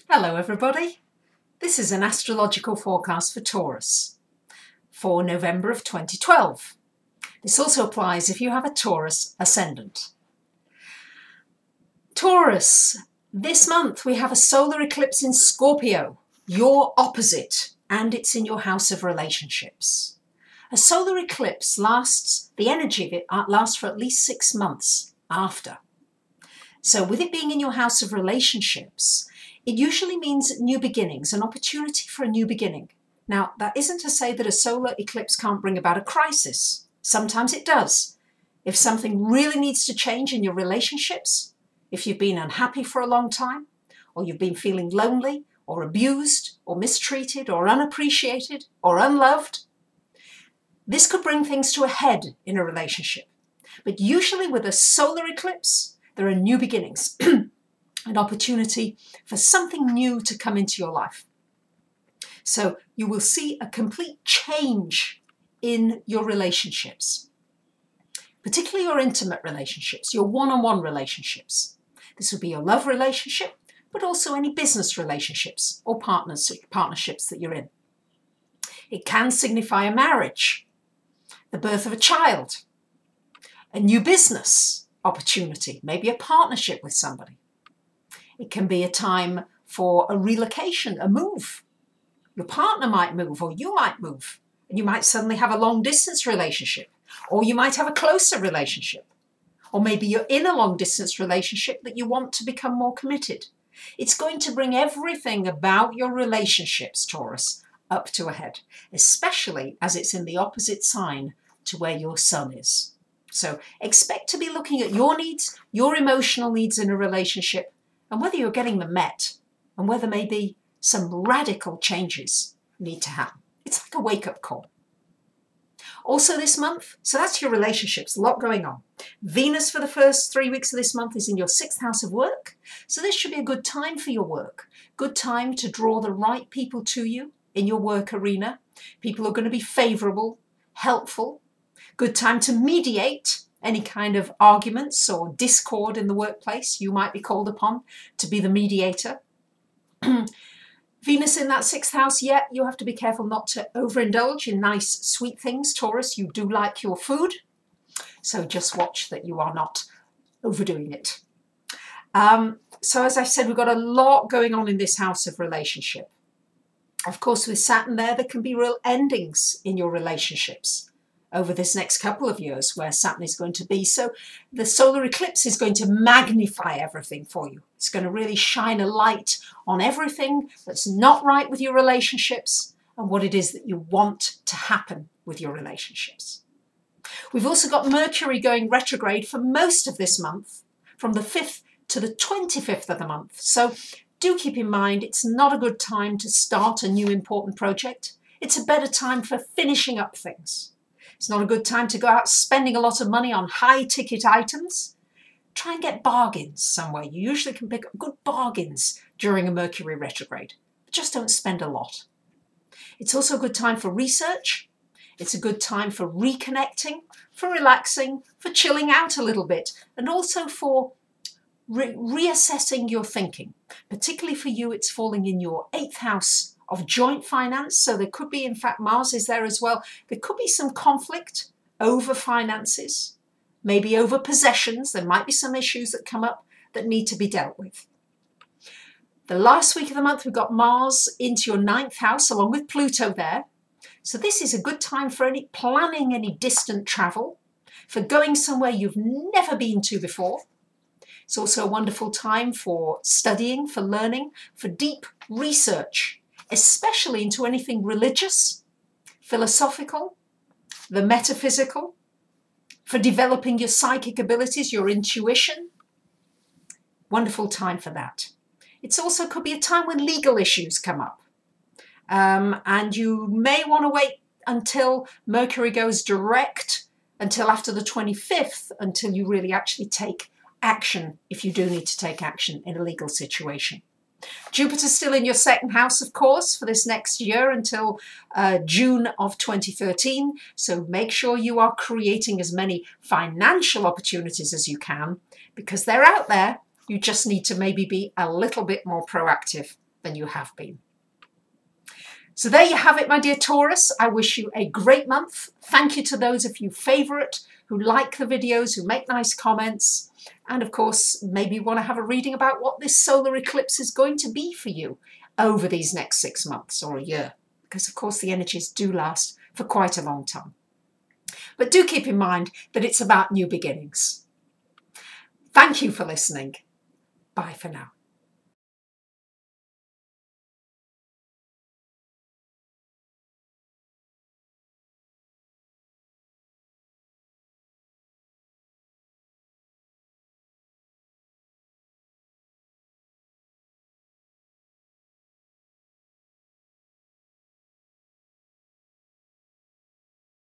Hello everybody, this is an astrological forecast for Taurus for November of 2012. This also applies if you have a Taurus ascendant. Taurus, this month we have a solar eclipse in Scorpio, your opposite, and it's in your house of relationships. A solar eclipse the energy of it lasts for at least 6 months after. So with it being in your house of relationships, it usually means new beginnings, an opportunity for a new beginning. Now, that isn't to say that a solar eclipse can't bring about a crisis. Sometimes it does. If something really needs to change in your relationships, if you've been unhappy for a long time, or you've been feeling lonely, or abused, or mistreated, or unappreciated, or unloved, this could bring things to a head in a relationship. But usually with a solar eclipse, there are new beginnings. An opportunity for something new to come into your life. So you will see a complete change in your relationships, particularly your intimate relationships, your one-on-one relationships. This will be your love relationship, but also any business relationships or partnerships that you're in. It can signify a marriage, the birth of a child, a new business opportunity, maybe a partnership with somebody. It can be a time for a relocation, a move. Your partner might move, or you might move, and you might suddenly have a long distance relationship, or you might have a closer relationship, or maybe you're in a long distance relationship that you want to become more committed. It's going to bring everything about your relationships, Taurus, up to a head, especially as it's in the opposite sign to where your sun is. So expect to be looking at your needs, your emotional needs in a relationship, and whether you're getting them met, and whether maybe some radical changes need to happen. It's like a wake-up call. Also this month, so that's your relationships, a lot going on. Venus for the first 3 weeks of this month is in your 6th house of work. So this should be a good time for your work. Good time to draw the right people to you in your work arena. People are going to be favourable, helpful. Good time to mediate any kind of arguments or discord in the workplace. You might be called upon to be the mediator. Venus in that 6th house, yet you have to be careful not to overindulge in nice sweet things. Taurus, you do like your food, so just watch that you are not overdoing it. So as I said, we've got a lot going on in this house of relationship. Of course, with Saturn there can be real endings in your relationships over this next couple of years where Saturn is going to be. So the solar eclipse is going to magnify everything for you. It's going to really shine a light on everything that's not right with your relationships and what it is that you want to happen with your relationships. We've also got Mercury going retrograde for most of this month, from the 5th to the 25th of the month. So do keep in mind, it's not a good time to start a new important project. It's a better time for finishing up things. It's not a good time to go out spending a lot of money on high-ticket items. Try and get bargains somewhere. You usually can pick up good bargains during a Mercury retrograde, but just don't spend a lot. It's also a good time for research. It's a good time for reconnecting, for relaxing, for chilling out a little bit, and also for reassessing your thinking. Particularly for you, it's falling in your 8th house of joint finance. So there could be, in fact, Mars is there as well. There could be some conflict over finances, maybe over possessions. There might be some issues that come up that need to be dealt with. The last week of the month, we've got Mars into your 9th house along with Pluto there. So this is a good time for planning any distant travel, for going somewhere you've never been to before. It's also a wonderful time for studying, for learning, for deep research, especially into anything religious, philosophical, the metaphysical, for developing your psychic abilities, your intuition. Wonderful time for that. It also could be a time when legal issues come up. And you may want to wait until Mercury goes direct, until after the 25th, until you really actually take action, if you do need to take action in a legal situation. Jupiter's still in your 2nd house, of course, for this next year until June of 2013. So make sure you are creating as many financial opportunities as you can, because they're out there. You just need to maybe be a little bit more proactive than you have been. So there you have it, my dear Taurus. I wish you a great month. Thank you to those of you favourite who like the videos, who make nice comments. And of course, maybe you want to have a reading about what this solar eclipse is going to be for you over these next 6 months or a year. Because of course the energies do last for quite a long time. But do keep in mind that it's about new beginnings. Thank you for listening. Bye for now.